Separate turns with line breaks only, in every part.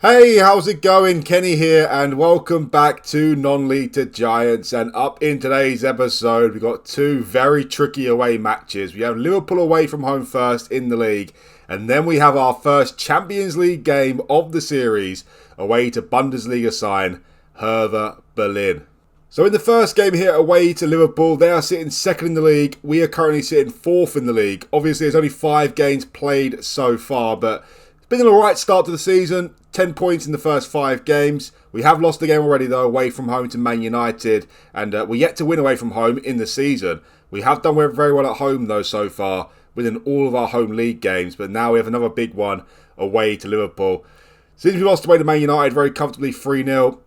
Hey, how's it going? Kenny here, and welcome back to Non-League to Giants. And up in today's episode, we've got two very tricky away matches. We have Liverpool away from home first in the league, and then we have our first Champions League game of the series away to Bundesliga side Hertha Berlin. So in the first game here away to Liverpool, they are sitting second in the league. We are currently sitting fourth in the league. Obviously, there's only 5 games played so far, but it's been an alright start to the season. 10 points in the first 5 games. We have lost the game already though, away from home to Man United, and we're yet to win away from home in the season. We have done very well at home though so far, winning all of our home league games, but now we have another big one away to Liverpool. Since we lost away to Man United very comfortably 3-0,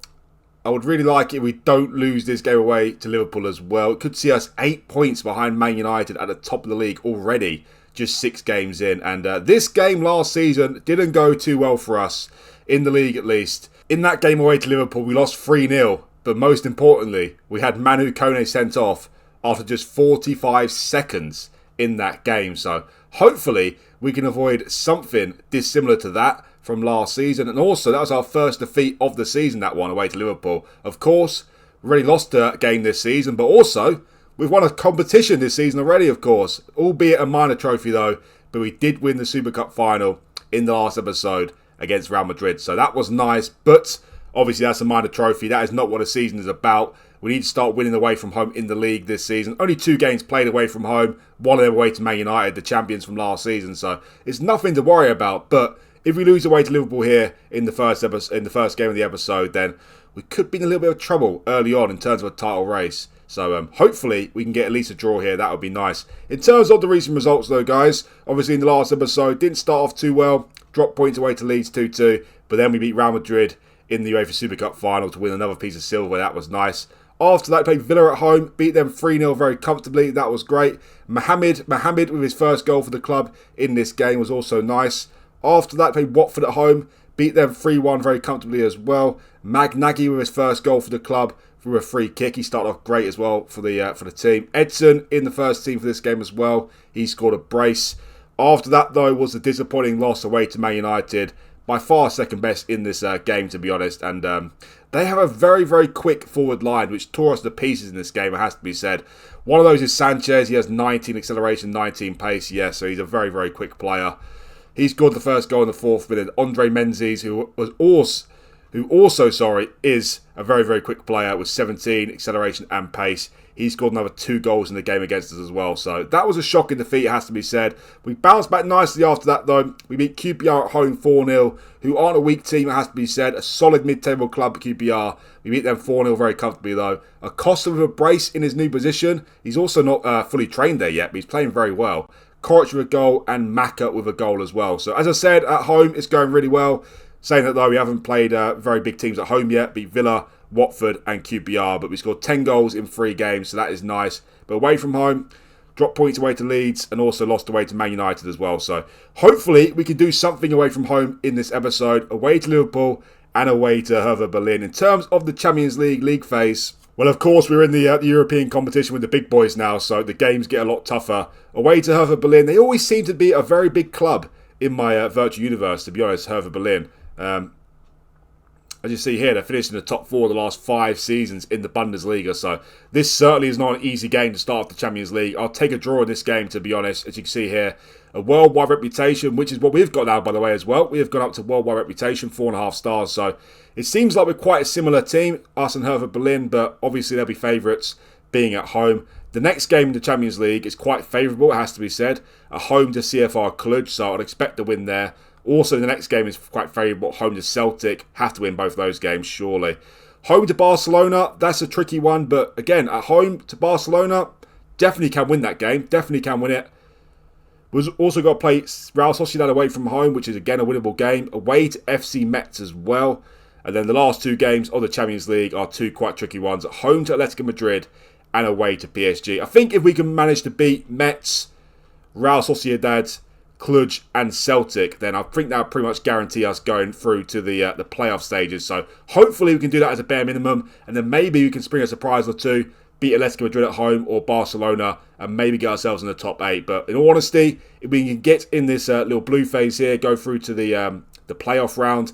I would really like it if we don't lose this game away to Liverpool as well. It could see us 8 points behind Man United at the top of the league already, just 6 games in. And this game last season didn't go too well for us, in the league at least. In that game away to Liverpool, we lost 3-0. But most importantly, we had Manu Kone sent off after just 45 seconds in that game. So hopefully we can avoid something dissimilar to that from last season. And also, that was our first defeat of the season, that one away to Liverpool. Of course, we already lost a game this season, but also we've won a competition this season already, of course. Albeit a minor trophy though, but we did win the Super Cup final in the last episode against Real Madrid. So that was nice, but obviously that's a minor trophy. That is not what a season is about. We need to start winning away from home in the league this season. Only 2 games played away from home. One of them away to Man United, the champions from last season. So it's nothing to worry about. But if we lose away to Liverpool here in the first game of the episode, then we could be in a little bit of trouble early on in terms of a title race. So hopefully we can get at least a draw here. That would be nice. In terms of the recent results though, guys, obviously in the last episode, didn't start off too well. Dropped points away to Leeds 2-2. But then we beat Real Madrid in the UEFA Super Cup final to win another piece of silver. That was nice. After that, played Villa at home. Beat them 3-0 very comfortably. That was great. Mohamed with his first goal for the club in this game was also nice. After that, played Watford at home. Beat them 3-1 very comfortably as well. Magnaghi with his first goal for the club through a free kick. He started off great as well for the team. Edson in the first team for this game as well. He scored a brace. After that, though, was the disappointing loss away to Man United. By far second best in this game, to be honest. And they have a very quick forward line, which tore us to pieces in this game, it has to be said. One of those is Sanchez. He has 19 acceleration, 19 pace. Yeah, so he's a very quick player. He scored the first goal in the 4th minute. Andre Menzies, who also is a very quick player with 17 acceleration and pace. He scored another 2 goals in the game against us as well. So that was a shocking defeat, it has to be said. We bounced back nicely after that though. We beat QPR at home 4-0, who aren't a weak team, it has to be said. A solid mid-table club, QPR. We beat them 4-0 very comfortably though. Acosta with a brace in his new position. He's also not fully trained there yet, but he's playing very well. Koric with a goal and Maka with a goal as well. So as I said, at home it's going really well. Saying that though, we haven't played very big teams at home yet. Beat Villa, Watford and QPR, but we scored 10 goals in 3 games, so that is nice. But away from home, dropped points away to Leeds and also lost away to Man United as well. So hopefully we can do something away from home in this episode, away to Liverpool and away to Hertha Berlin. In terms of the Champions League phase, well, of course, we're in the European competition with the big boys now, so the games get a lot tougher. Away to Hertha Berlin, they always seem to be a very big club in my virtual universe, to be honest, Hertha Berlin. As you see here, they're finished in the top 4 of the last 5 seasons in the Bundesliga. So this certainly is not an easy game to start off the Champions League. I'll take a draw in this game, to be honest. As you can see here, a worldwide reputation, which is what we've got now, by the way, as well. We have gone up to worldwide reputation, 4.5 stars. So it seems like we're quite a similar team, us and Hertha Berlin, but obviously they'll be favourites being at home. The next game in the Champions League is quite favourable, it has to be said. At home to CFR Cluj, so I'd expect a win there. Also, the next game is quite favourable. Home to Celtic. Have to win both those games, surely. Home to Barcelona. That's a tricky one. But again, at home to Barcelona, definitely can win that game. Definitely can win it. We've also got to play Real Sociedad away from home, which is again a winnable game. Away to FC Metz as well. And then the last 2 games of the Champions League are 2 quite tricky ones. At home to Atletico Madrid and away to PSG. I think if we can manage to beat Metz, Real Sociedad, Cluj and Celtic, then I think that would pretty much guarantee us going through to the playoff stages. So hopefully we can do that as a bare minimum, and then maybe we can spring a surprise or 2, beat Atletico Madrid at home or Barcelona, and maybe get ourselves in the top 8. But in all honesty, if we can get in this little blue phase here, go through to the playoff round,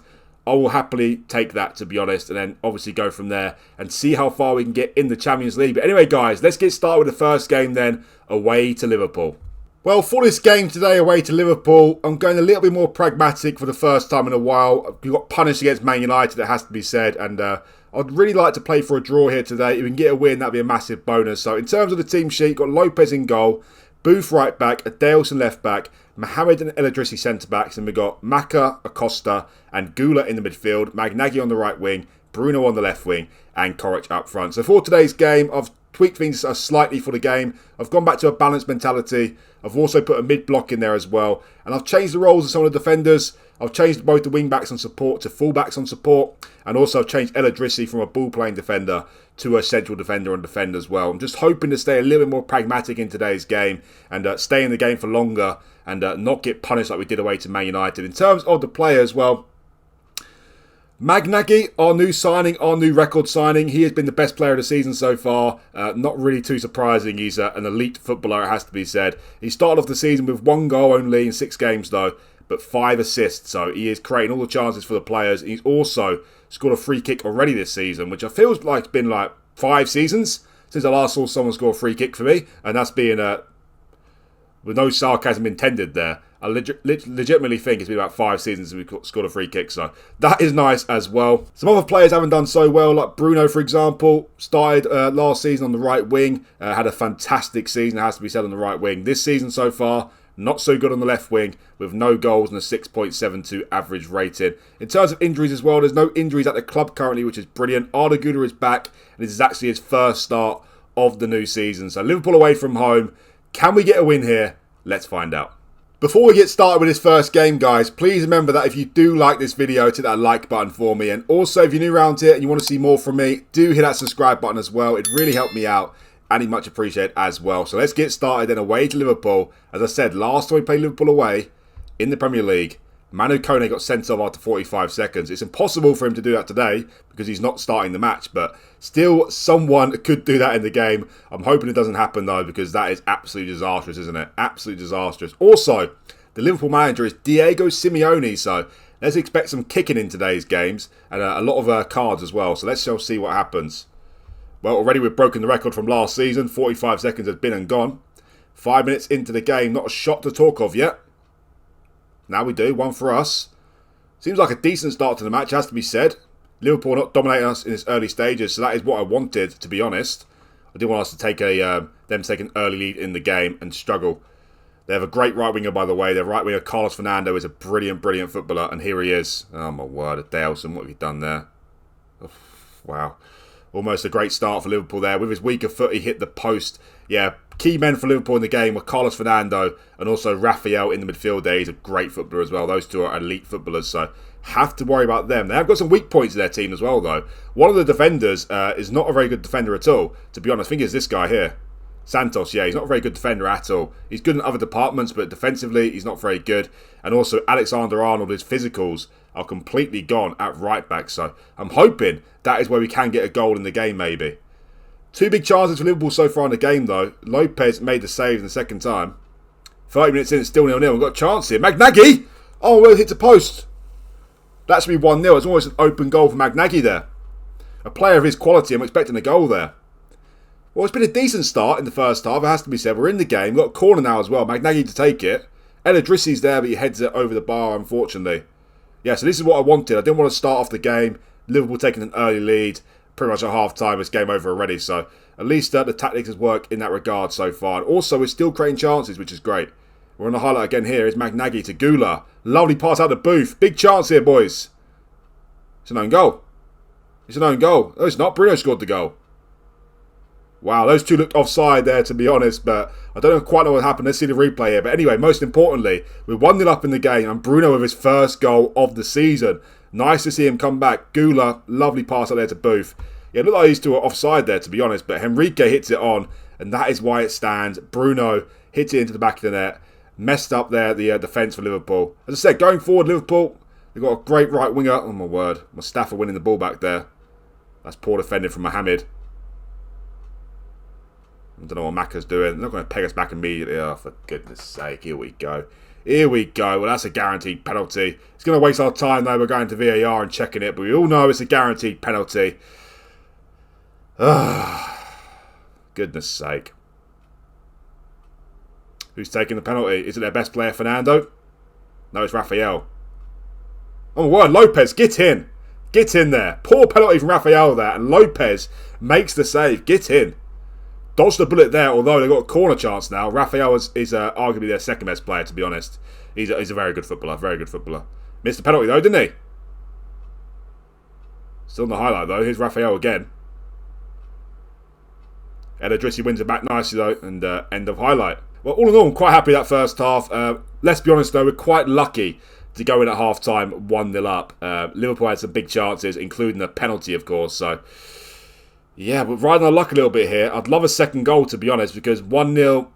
I will happily take that, to be honest, and then obviously go from there and see how far we can get in the Champions League. But anyway, guys, let's get started with the first game then, away to Liverpool. Well, for this game today, away to Liverpool, I'm going a little bit more pragmatic for the first time in a while. We got punished against Man United, it has to be said, and I'd really like to play for a draw here today. If we can get a win, that'd be a massive bonus. So in terms of the team sheet, got Lopez in goal, Booth right back, Adelson left back, Mohamed and El-Idrissi centre backs, and we've got Maka, Acosta, and Gula in the midfield, Magnaghi on the right wing, Bruno on the left wing, and Koric up front. So for today's game, I've tweaked things slightly for the game. I've gone back to a balanced mentality. I've also put a mid-block in there as well. And I've changed the roles of some of the defenders. I've changed both the wing-backs on support to full-backs on support. And also I've changed El-Idrissi from a ball-playing defender to a central defender on defend as well. I'm just hoping to stay a little bit more pragmatic in today's game and stay in the game for longer and not get punished like we did away to Man United. In terms of the players, well, Magnaghi, our new signing, our new record signing. He has been the best player of the season so far. Not really too surprising. He's an elite footballer, it has to be said. He started off the season with 1 goal only in 6 games though, but 5 assists. So he is creating all the chances for the players. He's also scored a free kick already this season, which I feel like it's been like 5 seasons since I last saw someone score a free kick for me. And that's being, with no sarcasm intended there. I legitimately think it's been about 5 seasons since we scored a free kick, so that is nice as well. Some other players haven't done so well, like Bruno, for example, started last season on the right wing, had a fantastic season, it has to be said, on the right wing. This season so far, not so good on the left wing, with no goals and a 6.72 average rating. In terms of injuries as well, there's no injuries at the club currently, which is brilliant. Arda Güler is back, and this is actually his first start of the new season. So Liverpool away from home. Can we get a win here? Let's find out. Before we get started with this first game, guys, please remember that if you do like this video, hit that like button for me. And also, if you're new around here and you want to see more from me, do hit that subscribe button as well. It really helped me out and it's much appreciated as well. So let's get started then, away to Liverpool. As I said, last time we played Liverpool away in the Premier League, Manu Kone got sent off after 45 seconds. It's impossible for him to do that today because he's not starting the match, but still someone could do that in the game. I'm hoping it doesn't happen though, because that is absolutely disastrous, isn't it? Absolutely disastrous. Also, the Liverpool manager is Diego Simeone, so let's expect some kicking in today's games and a lot of cards as well. So let's just see what happens. Well, already we've broken the record from last season. 45 seconds has been and gone. 5 minutes into the game, not a shot to talk of yet. Now we do, 1 for us. Seems like a decent start to the match, has to be said. Liverpool not dominating us in its early stages, so that is what I wanted, to be honest. I didn't want us to take them to take an early lead in the game and struggle. They have a great right winger, by the way. Their right winger, Carlos Fernando, is a brilliant, brilliant footballer, and here he is. Oh my word, Adelson, what have you done there? Oh, wow. Almost a great start for Liverpool there. With his weaker foot, he hit the post. Yeah, key men for Liverpool in the game were Carlos Fernando and also Rafael in the midfield there. He's a great footballer as well. Those two are elite footballers, so have to worry about them. They have got some weak points in their team as well, though. One of the defenders is not a very good defender at all, to be honest. I think it's this guy here. Santos, yeah, he's not a very good defender at all. He's good in other departments, but defensively, he's not very good. And also, Alexander-Arnold, his physicals are completely gone at right back. So I'm hoping that is where we can get a goal in the game, maybe. 2 big chances for Liverpool so far in the game, though. Lopez made the save in the second time. 30 minutes in, it's still 0-0. We've got a chance here. Magnaghi! Oh, well, it hits a post. That should be 1-0. It's almost an open goal for Magnaghi there. A player of his quality, I'm expecting a goal there. Well, it's been a decent start in the first half, it has to be said. We're in the game. We've got a corner now as well. Magnaghi to take it. El-Idrissi's there, but he heads it over the bar, unfortunately. Yeah, so this is what I wanted. I didn't want to start off the game. Liverpool taking an early lead. Pretty much at half-time, it's game over already. So at least the tactics has worked in that regard so far. And also, we're still creating chances, which is great. We're on the highlight again here. Is Magnaghi to Gula. Lovely pass out to Booth. Big chance here, boys. It's an own goal. It's an own goal. No, it's not. Bruno scored the goal. Wow, those two looked offside there, to be honest, but I don't quite know what happened. Let's see the replay here. But anyway, most importantly, we're 1-0 up in the game, and Bruno with his first goal of the season. Nice to see him come back. Gula, lovely pass out there to Booth. Yeah, it looked like these two were offside there, to be honest, but Henrique hits it on, and that is why it stands. Bruno hits it into the back of the net. Messed up there the defence for Liverpool. As I said, going forward, Liverpool, they've got a great right winger. Oh, my word. Mustafa winning the ball back there. That's poor defending from Mohamed. I don't know what Maka's doing. They're not going to peg us back immediately. Oh, for goodness sake. Here we go. Here we go. Well, that's a guaranteed penalty. It's going to waste our time, though. We're going to VAR and checking it. But we all know it's a guaranteed penalty. Goodness sake. Who's taking the penalty? Is it their best player, Fernando? No, it's Raphael. Oh, my word. Lopez, get in. Get in there. Poor penalty from Raphael there. And Lopez makes the save. Get in. Dodged the bullet there, although they've got a corner chance now. Raphael is arguably their second best player, to be honest. He's a very good footballer. Very good footballer. Missed the penalty, though, didn't he? Still in the highlight, though. Here's Raphael again. El Idrissi wins it back nicely, though. And end of highlight. Well, all in all, I'm quite happy that first half. Let's be honest, though. We're quite lucky to go in at half-time 1-0 up. Liverpool had some big chances, including a penalty, of course. So, yeah, but riding our luck a little bit here. I'd love a second goal, to be honest, because 1-0,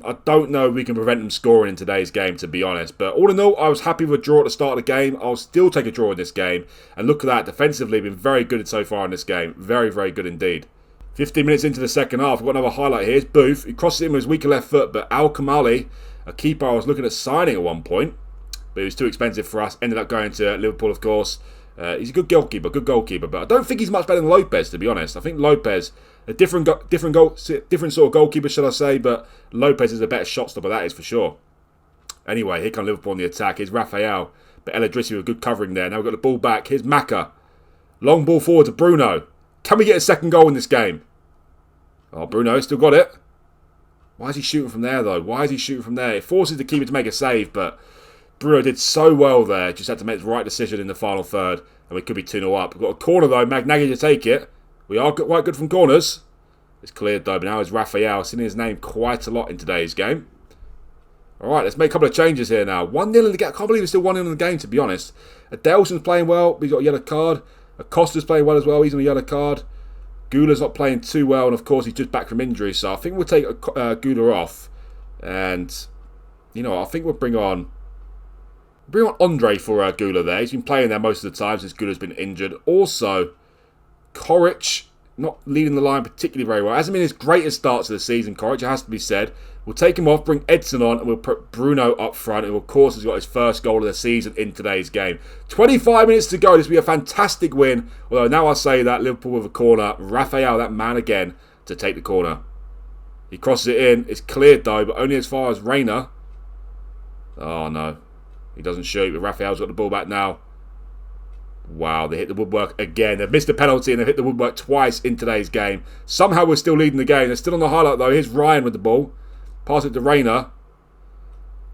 I don't know if we can prevent them scoring in today's game, to be honest. But all in all, I was happy with a draw at the start of the game. I'll still take a draw in this game. And look at that, defensively, been very good so far in this game. Very, very good indeed. 15 minutes into the second half, we've got another highlight here. Here's Booth. He crosses it in with his weaker left foot, but Al Kamali, a keeper I was looking at signing at one point, but it was too expensive for us. Ended up going to Liverpool, of course. He's a good goalkeeper, but I don't think he's much better than Lopez, to be honest. I think Lopez, a different sort of goalkeeper, should I say, but Lopez is a better shot stopper, that is for sure. Anyway, here comes Liverpool on the attack. Here's Raphael, but El Idrissi with a good covering there. Now we've got the ball back. Here's Maka. Long ball forward to Bruno. Can we get a second goal in this game? Oh, Bruno still got it. Why is he shooting from there, though? Why is he shooting from there? It forces the keeper to make a save, but Bruno did so well there. Just had to make the right decision in the final third, and we could be 2-0 up. We've got a corner, though. Magnaghi to take it. We are quite good from corners. It's cleared, though, but now it's Raphael. Seen his name quite a lot in today's game. All right, let's make a couple of changes here now. 1-0 in the game. I can't believe it's still 1-0 in the game, to be honest. Adelson's playing well. He's got a yellow card. Acosta's playing well as well. He's on a yellow card. Gula's not playing too well, and of course he's just back from injury. So I think we'll take Gula off, and I think we'll bring on Andre for Gula there. He's been playing there most of the time since Gula's been injured. Also, Koric not leading the line particularly very well. Hasn't been his greatest starts of the season, Koric, it has to be said. We'll take him off, bring Edson on, and we'll put Bruno up front, who of course has got his first goal of the season in today's game. 25 minutes to go. This will be a fantastic win. Although now I say that, Liverpool with a corner. Raphael, that man again, to take the corner. He crosses it in. It's cleared though, but only as far as Reina. Oh no. He doesn't shoot, but Raphael's got the ball back now. Wow, they hit the woodwork again. They've missed a penalty and they've hit the woodwork twice in today's game. Somehow we're still leading the game. They're still on the highlight though. Here's Ryan with the ball. Pass it to Reina.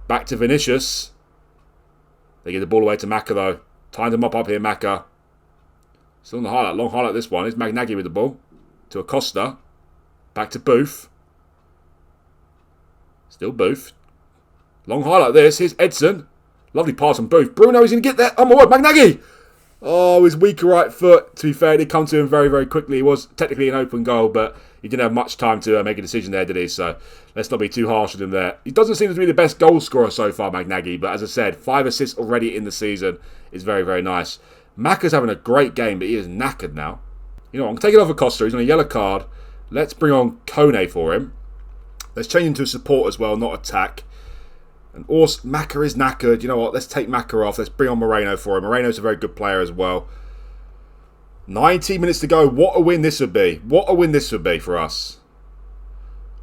Back to Vinicius. They give the ball away to Maka though. Timed him up here, Maka. Still on the highlight. Long highlight this one. Here's Magnaghi with the ball. To Acosta. Back to Booth. Still Booth. Long highlight this. Here's Edson. Lovely pass from Booth. Bruno is going to get there. Oh my word, Magnaghi! Oh, his weaker right foot. To be fair, it did come to him very, very quickly. It was technically an open goal, but he didn't have much time to make a decision there, did he? So let's not be too harsh with him there. He doesn't seem to be the best goal scorer so far, Magnaghi, but as I said, 5 assists already in the season is very, very nice. Maka's having a great game, but he is knackered now. You know what, I'm taking off Acosta. He's on a yellow card. Let's bring on Kone for him. Let's change him to support as well, not attack. And also, Maka is knackered. You know what? Let's take Maka off. Let's bring on Moreno for him. Moreno's a very good player as well. 19 minutes to go. What a win this would be. What a win this would be for us.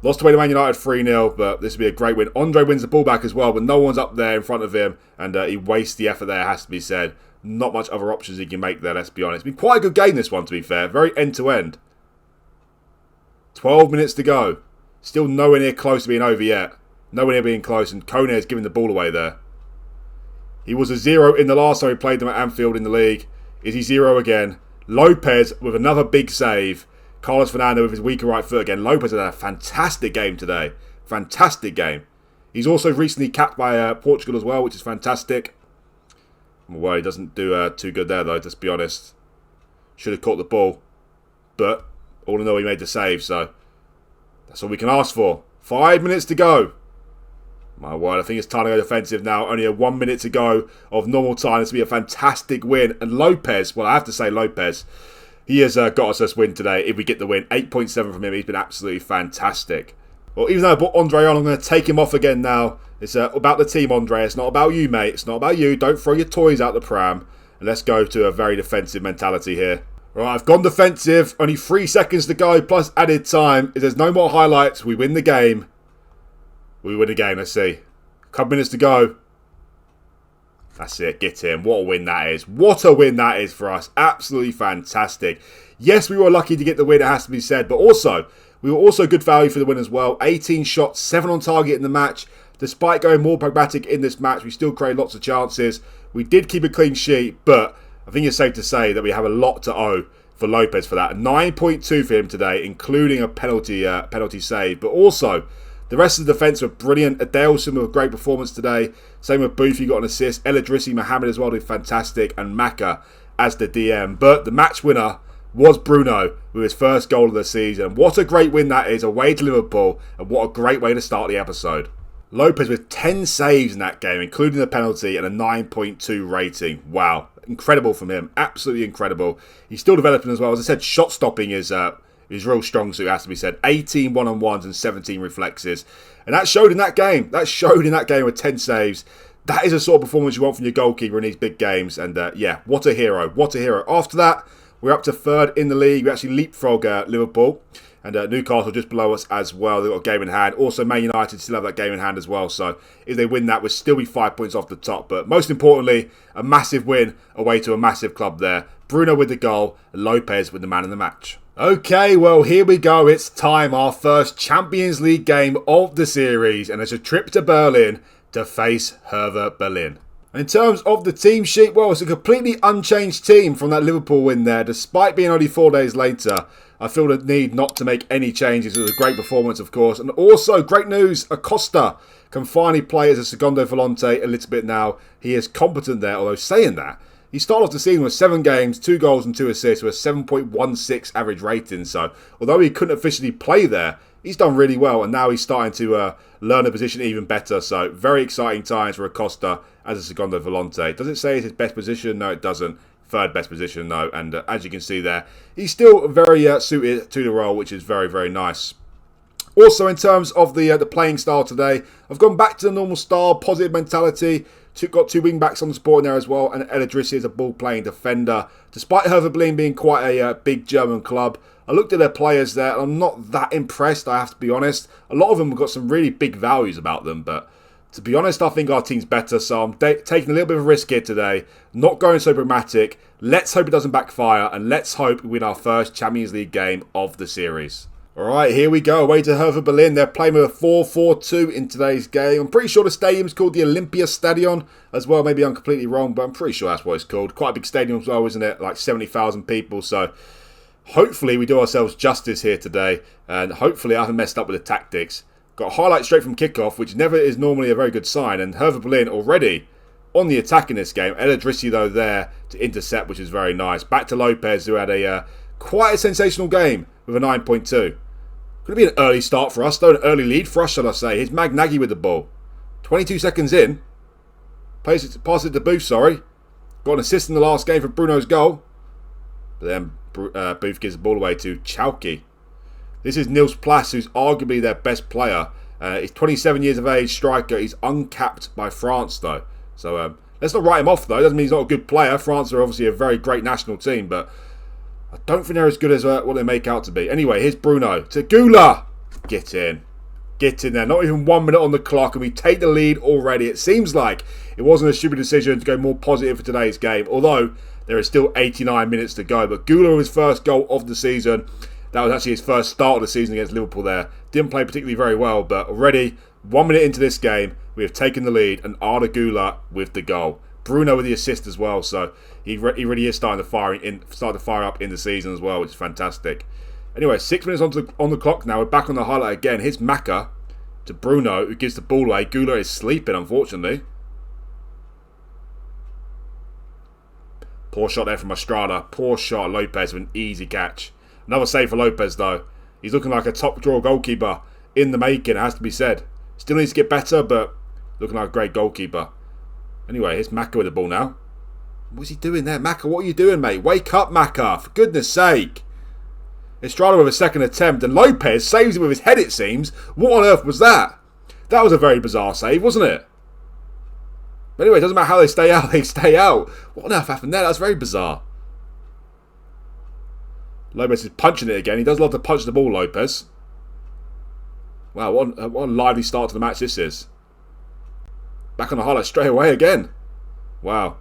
Lost away to Man United 3-0, but this would be a great win. Andre wins the ball back as well, but no one's up there in front of him, and he wastes the effort there, has to be said. Not much other options he can make there, let's be honest. It's been quite a good game, this one, to be fair. Very end-to-end. 12 minutes to go. Still nowhere near close to being over yet. Nowhere near being close, and Kone is giving the ball away there. He was a 0 in the last time he played them at Anfield in the league. Is he 0 again? Lopez with another big save. Carlos Fernando with his weaker right foot again. Lopez had a fantastic game today. Fantastic game. He's also recently capped by Portugal as well, which is fantastic. Well, he doesn't do too good there, though, let's be honest. Should have caught the ball. But, all in all, he made the save, so that's all we can ask for. 5 minutes to go. My word, I think it's time to go defensive now. Only a 1 minute to go of normal time. This will be a fantastic win. And Lopez, well, I have to say Lopez, he has got us this win today if we get the win. 8.7 from him. He's been absolutely fantastic. Well, even though I brought Andre on, I'm going to take him off again now. It's about the team, Andre. It's not about you, mate. It's not about you. Don't throw your toys out the pram. And let's go to a very defensive mentality here. Right, I've gone defensive. Only 3 seconds to go plus added time. If there's no more highlights, we win the game. We win the game. Let's see. Couple minutes to go. That's it. Get in. What a win that is. What a win that is for us. Absolutely fantastic. Yes, we were lucky to get the win, it has to be said. But also, we were also good value for the win as well. 18 shots, 7 on target in the match. Despite going more pragmatic in this match, we still created lots of chances. We did keep a clean sheet, but I think it's safe to say that we have a lot to owe for Lopez for that. 9.2 for him today, including a penalty save. But also, the rest of the defence were brilliant. Adelson with a great performance today. Same with Booth, he got an assist. El Idrissi, Mohamed as well did fantastic. And Maka as the DM. But the match winner was Bruno with his first goal of the season. What a great win that is, away to Liverpool. And what a great way to start the episode. Lopez with 10 saves in that game, including the penalty, and a 9.2 rating. Wow. Incredible from him. Absolutely incredible. He's still developing as well. As I said, shot stopping is real strong suit, has to be said. 18 one-on-ones and 17 reflexes. And that showed in that game. That showed in that game with 10 saves. That is a sort of performance you want from your goalkeeper in these big games. And yeah, what a hero. What a hero. After that, we're up to third in the league. We actually leapfrog Liverpool. And Newcastle just below us as well. They've got a game in hand. Also, Man United still have that game in hand as well. So if they win that, we'll still be 5 points off the top. But most importantly, a massive win away to a massive club there. Bruno with the goal. Lopez with the man in the match. Okay, well, here we go. It's time. Our first Champions League game of the series. And it's a trip to Berlin to face Hertha Berlin. And in terms of the team sheet, well, it's a completely unchanged team from that Liverpool win there. Despite being only 4 days later, I feel the need not to make any changes. It was a great performance, of course. And also, great news, Acosta can finally play as a secondo volante a little bit now. He is competent there, although saying that, he started off the season with 7 games, 2 goals and 2 assists with a 7.16 average rating. So, although he couldn't officially play there, he's done really well. And now he's starting to learn the position even better. So, very exciting times for Acosta as a secondo volante. Does it say it's his best position? No, it doesn't. Third best position though, and as you can see there, he's still very suited to the role, which is very, very nice. Also, in terms of the playing style today, I've gone back to the normal style, positive mentality. Got 2 wing backs on the support in there as well, and El Idrissi is a ball-playing defender. Despite Hertha Berlin being quite a big German club, I looked at their players there, and I'm not that impressed, I have to be honest. A lot of them have got some really big values about them, but to be honest, I think our team's better, so I'm taking a little bit of a risk here today. Not going so pragmatic. Let's hope it doesn't backfire, and let's hope we win our first Champions League game of the series. Alright, here we go. Away to Hertha Berlin. They're playing with a 4-4-2 in today's game. I'm pretty sure the stadium's called the Olympia Stadion as well. Maybe I'm completely wrong, but I'm pretty sure that's what it's called. Quite a big stadium as well, isn't it? Like 70,000 people, so hopefully we do ourselves justice here today, and hopefully I haven't messed up with the tactics. Got a highlight straight from kickoff, which never is normally a very good sign. And Hertha Berlin already on the attack in this game. El Idrissi, though, there to intercept, which is very nice. Back to Lopez, who had a quite a sensational game with a 9.2. Could it be an early start for us, though? An early lead for us, shall I say. Here's Magnaghi with the ball. 22 seconds in. Pass it to Booth, sorry. Got an assist in the last game for Bruno's goal. But then Booth gives the ball away to Chalky. This is Niels Plass, who's arguably their best player. He's 27 years of age, striker. He's uncapped by France, though. So let's not write him off, though. Doesn't mean he's not a good player. France are obviously a very great national team, but I don't think they're as good as what they make out to be. Anyway, here's Bruno to Gula. Get in. Get in there. Not even 1 minute on the clock, and we take the lead already. It seems like it wasn't a stupid decision to go more positive for today's game, although there is still 89 minutes to go. But Gula with his first goal of the season. That was actually his first start of the season against Liverpool there. Didn't play particularly very well, but already 1 minute into this game, we have taken the lead, and Arda Güler with the goal. Bruno with the assist as well, so he really is starting to fire up in the season as well, which is fantastic. Anyway, 6 minutes on the clock now. We're back on the highlight again. Here's Maka to Bruno, who gives the ball away. Güler is sleeping, unfortunately. Poor shot there from Estrada. Poor shot. Lopez with an easy catch. Another save for Lopez, though. He's looking like a top-drawer goalkeeper in the making, it has to be said. Still needs to get better, but looking like a great goalkeeper. Anyway, here's Maka with the ball now. What's he doing there? Maka, what are you doing, mate? Wake up, Maka, for goodness sake. Estrada with a second attempt, and Lopez saves it with his head, it seems. What on earth was that? That was a very bizarre save, wasn't it? But anyway, it doesn't matter how they stay out, they stay out. What on earth happened there? That's very bizarre. Lopez is punching it again. He does love to punch the ball, Lopez. Wow, what a lively start to the match this is. Back on the highlight straight away again. Wow.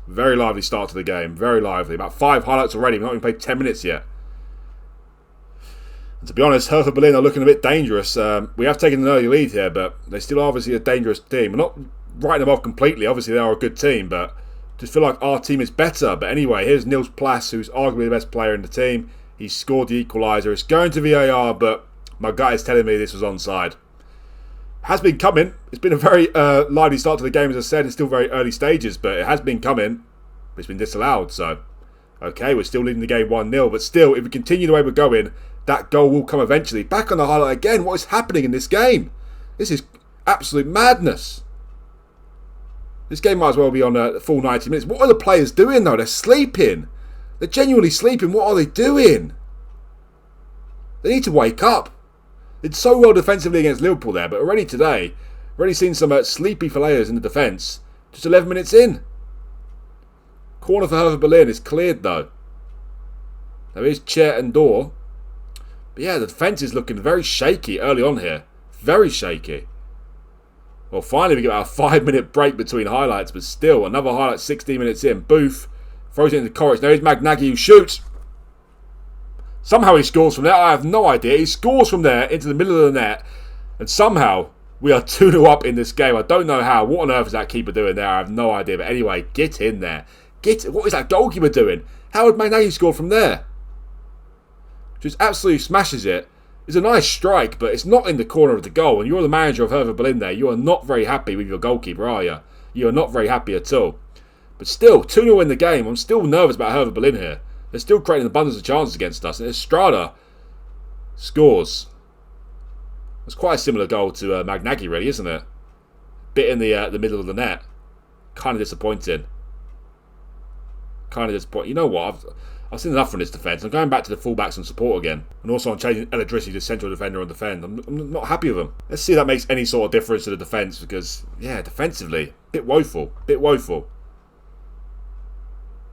Very lively start to the game. Very lively. About 5 highlights already. We've not even played 10 minutes yet. And to be honest, Hertha Berlin are looking a bit dangerous. We have taken an early lead here, but they still are obviously a dangerous team. We're not writing them off completely. Obviously, they are a good team, but I just feel like our team is better. But anyway, here's Niels Plass, who's arguably the best player in the team. He's scored the equaliser. It's going to VAR, but my gut is telling me this was onside. Has been coming. It's been a very lively start to the game, as I said. It's still very early stages, but it has been coming. It's been disallowed, so okay, we're still leading the game 1-0, but still, if we continue the way we're going, that goal will come eventually. Back on the highlight again. What is happening in this game? This is absolute madness. This game might as well be on a full 90 minutes. What are the players doing, though? They're sleeping. They're genuinely sleeping. What are they doing? They need to wake up. Did so well defensively against Liverpool there, but already today, we've already seen some sleepy players in the defence. Just 11 minutes in. Corner for Hertha Berlin is cleared, though. There is chair and door. But yeah, the defence is looking very shaky early on here. Very shaky. Well, finally we get about a 5-minute break between highlights, but still, another highlight 16 minutes in. Booth throws it into Coric. Now here's Magnaghi who shoots. Somehow he scores from there. I have no idea. He scores from there into the middle of the net. And somehow we are 2-0 up in this game. I don't know how. What on earth is that keeper doing there? I have no idea. But anyway, get in there. What is that goalkeeper doing? How would Magnaghi score from there? Just absolutely smashes it. It's a nice strike, but it's not in the corner of the goal. And you're the manager of Hertha Berlin there. You are not very happy with your goalkeeper, are you? You are not very happy at all. But still, 2-0 in the game. I'm still nervous about Hertha Berlin here. They're still creating an abundance of chances against us. And Estrada scores. It's quite a similar goal to Magnaghi, really, isn't it? Bit in the middle of the net. Kind of disappointing. Kind of disappointing. You know what? I've seen enough from this defence. I'm going back to the fullbacks and support again. And also I'm changing Eladrissi to central defender on defend. I'm not happy with him. Let's see if that makes any sort of difference to the defence. Because, yeah, defensively, bit woeful. Bit woeful.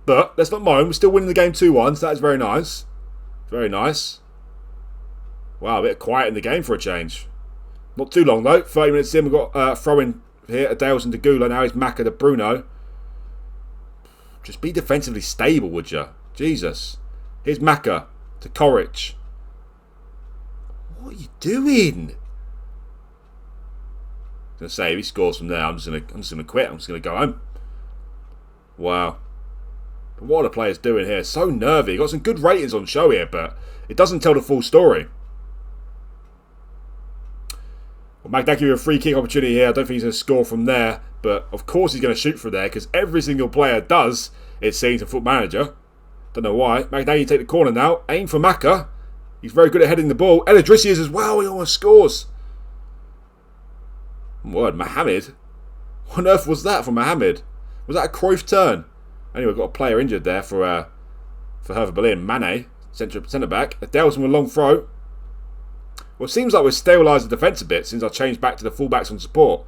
But let's not moan. We're still winning the game 2-1. So that is very nice. Very nice. Wow, a bit quiet in the game for a change. Not too long though. 30 minutes in. We've got throw-in here. Adaleson to Gula. Now it's Maka to Bruno. Just be defensively stable, would you? Jesus. Here's Maka to Coric. What are you doing? I'm going to say if he scores from there, I'm just going to quit. I'm just going to go home. Wow. But what are the players doing here? So nervy. Got some good ratings on show here, but it doesn't tell the full story. Well, Magnaghi with a free kick opportunity here. I don't think he's going to score from there, but of course he's going to shoot from there because every single player does, it seems, in FootballManager. Don't know why. Magnaghi take the corner now. Aim for Maka. He's very good at heading the ball. Eladrissi is as well. He almost scores. Word, Mohamed. What on earth was that from Mohamed? Was that a Cruyff turn? Anyway, we've got a player injured there for Hertha Berlin. Mane, centre back. Adaleson with a long throw. Well, it seems like we've stabilised the defence a bit since I changed back to the fullbacks on support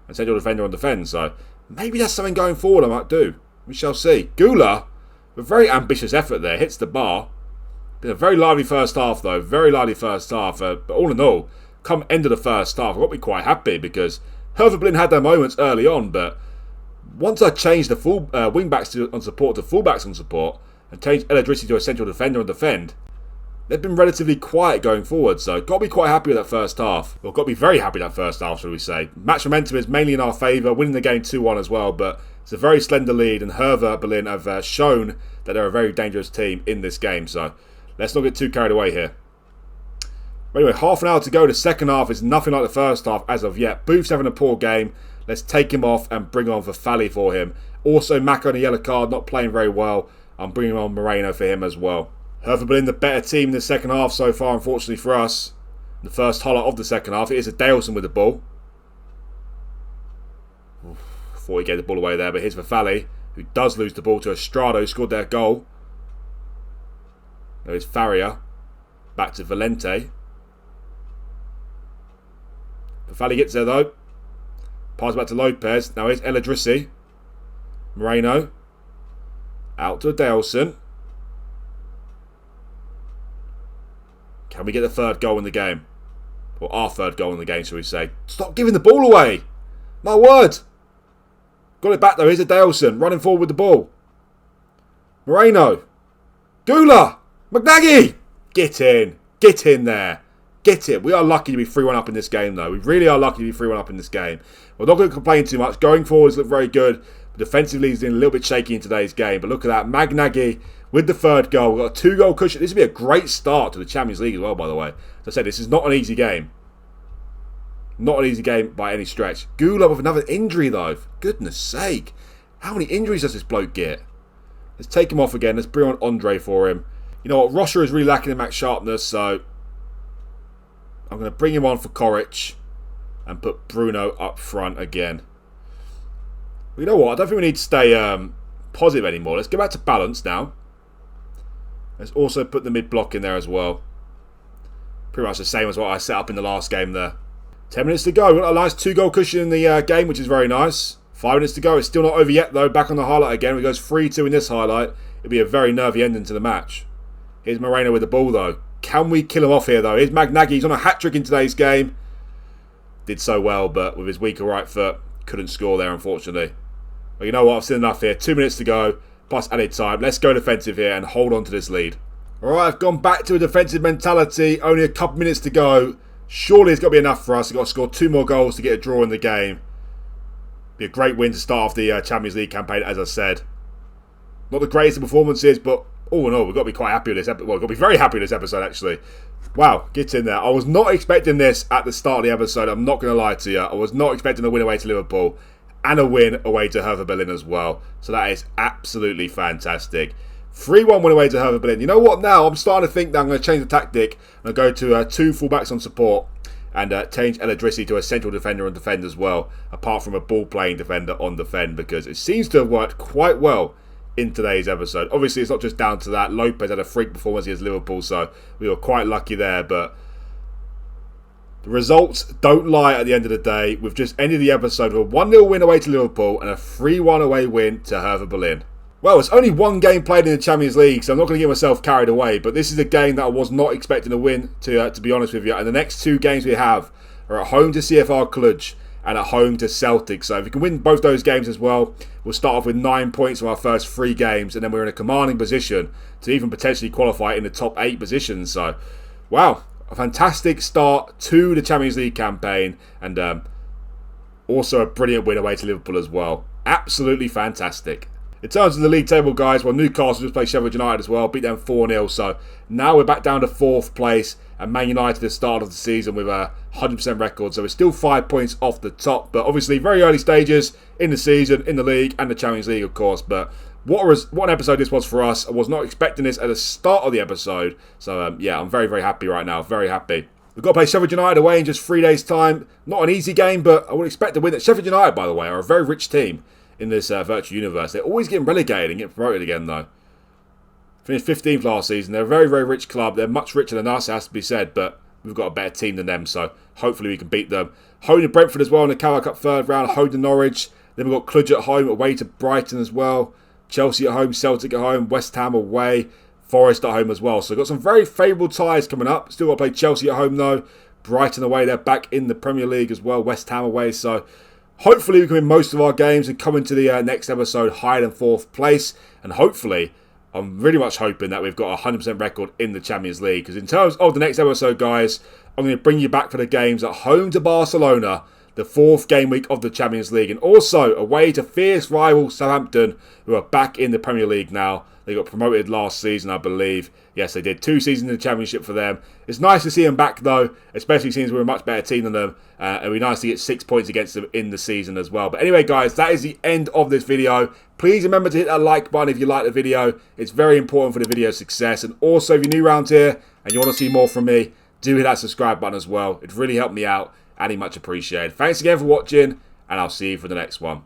and central defender on defend. So maybe that's something going forward I might do. We shall see. Gula, a very ambitious effort there. Hits the bar. Been a very lively first half though. Very lively first half. But all in all, come end of the first half, I've got to be quite happy because Hertha Berlin had their moments early on, but once I changed the full wing-backs on support to full-backs on support and changed Eladrissi to a central defender on defend, they've been relatively quiet going forward, so got to be quite happy with that first half. Well, got to be very happy with that first half, shall we say. Match momentum is mainly in our favour, winning the game 2-1 as well, but it's a very slender lead, and Hertha Berlin have shown that they're a very dangerous team in this game, so let's not get too carried away here. But anyway, half an hour to go. The second half is nothing like the first half as of yet. Booth's having a poor game. Let's take him off and bring on Verfalli for him. Also, Maka on a yellow card, not playing very well. I'm bringing on Moreno for him as well. Hertha Berlin, the better team in the second half so far, unfortunately for us. The first highlight of the second half, it is Adaleson with the ball. Thought he gave the ball away there, but here's Verfalli, who does lose the ball to Estrada, who scored their goal. There is Faria. Back to Valente. Fafali gets there though. Pass back to Lopez. Now here's El Idrissi. Moreno. Out to Adelson. Can we get the third goal in the game? Or our third goal in the game, shall we say. Stop giving the ball away. My word. Got it back though. Here's Adelson running forward with the ball. Moreno. Gula. McNaghy. Get in. Get in there. Get it. We are lucky to be 3-1 up in this game though. We really are lucky to be 3-1 up in this game. We're not going to complain too much. Going forwards look very good. But defensively he's been a little bit shaky in today's game. But look at that. McNaghy with the third goal. We've got a 2-goal cushion. This would be a great start to the Champions League as well, by the way. As I said, this is not an easy game. Not an easy game by any stretch. Gula with another injury though. For goodness sake. How many injuries does this bloke get? Let's take him off again. Let's bring on Andre for him. You know what? Rocha is really lacking in match sharpness, so I'm going to bring him on for Koric and put Bruno up front again. Well, you know what? I don't think we need to stay positive anymore. Let's go back to balance now. Let's also put the mid-block in there as well. Pretty much the same as what I set up in the last game there. 10 minutes to go. We've got a nice 2-goal cushion in the game, which is very nice. 5 minutes to go. It's still not over yet, though. Back on the highlight again. It goes 3-2 in this highlight. It'll be a very nervy ending to the match. Here's Moreno with the ball, though. Can we kill him off here, though? Here's McNaghy. He's on a hat-trick in today's game. Did so well, but with his weaker right foot, couldn't score there, unfortunately. But you know what? I've seen enough here. 2 minutes to go, plus added time. Let's go defensive here and hold on to this lead. All right, I've gone back to a defensive mentality. Only a couple minutes to go. Surely it's got to be enough for us. We've got to score 2 more goals to get a draw in the game. Be a great win to start off the Champions League campaign, as I said. Not the greatest of performances, but all in all, we've got to be quite happy with this episode. Well, we've got to be very happy with this episode, actually. Wow, get in there. I was not expecting this at the start of the episode. I'm not going to lie to you. I was not expecting a win away to Liverpool and a win away to Hertha Berlin as well. So that is absolutely fantastic. 3-1 win away to Hertha Berlin. You know what now? I'm starting to think that I'm going to change the tactic and go to 2 fullbacks on support and change El Idrissi to a central defender on defend as well, apart from a ball-playing defender on defend, because it seems to have worked quite well in today's episode. Obviously, it's not just down to that. Lopez had a freak performance against Liverpool, so we were quite lucky there, but the results don't lie at the end of the day. We've just ended the episode with a 1-0 win away to Liverpool and a 3-1 away win to Hertha Berlin. Well, it's only 1 game played in the Champions League, so I'm not going to get myself carried away, but this is a game that I was not expecting to win, to be honest with you. And the next 2 games we have are at home to CFR Cluj and at home to Celtic. So if we can win both those games as well, we'll start off with 9 points from our first 3 games, and then we're in a commanding position to even potentially qualify in the top 8 positions. So, wow, a fantastic start to the Champions League campaign, and also a brilliant win away to Liverpool as well. Absolutely fantastic. In terms of the league table, guys, well, Newcastle just played Sheffield United as well, beat them 4-0. So now we're back down to 4th place, and Man United at the start of the season with a 100% record. So we're still 5 points off the top, but obviously very early stages in the season, in the league, and the Champions League, of course. But what an episode this was for us. I was not expecting this at the start of the episode. So, yeah, I'm very, very happy right now. Very happy. We've got to play Sheffield United away in just 3 days' time. Not an easy game, but I would expect to win it. Sheffield United, by the way, are a very rich team in this virtual universe. They're always getting relegated and getting promoted again, though. Finished 15th last season. They're a very, very rich club. They're much richer than us, it has to be said, but we've got a better team than them, so hopefully we can beat them. Home to Brentford as well in the Carabao Cup 3rd round. Home to Norwich. Then we've got Cluj at home, away to Brighton as well. Chelsea at home, Celtic at home, West Ham away, Forest at home as well. So we've got some very favourable ties coming up. Still got to play Chelsea at home, though. Brighton away. They're back in the Premier League as well. West Ham away, so hopefully we can win most of our games and come into the next episode higher than 4th place. And hopefully, I'm really much hoping that we've got a 100% record in the Champions League. Because in terms of the next episode, guys, I'm going to bring you back for the games at home to Barcelona, the 4th game week of the Champions League. And also away to fierce rival Southampton, who are back in the Premier League now. They got promoted last season, I believe. Yes, they did. 2 seasons in the Championship for them. It's nice to see them back, though, especially since we're a much better team than them. And it'd be nice to get 6 points against them in the season as well. But anyway, guys, that is the end of this video. Please remember to hit that like button if you like the video. It's very important for the video's success. And also, if you're new around here and you want to see more from me, do hit that subscribe button as well. It'd really help me out and it's much appreciated. Thanks again for watching, and I'll see you for the next one.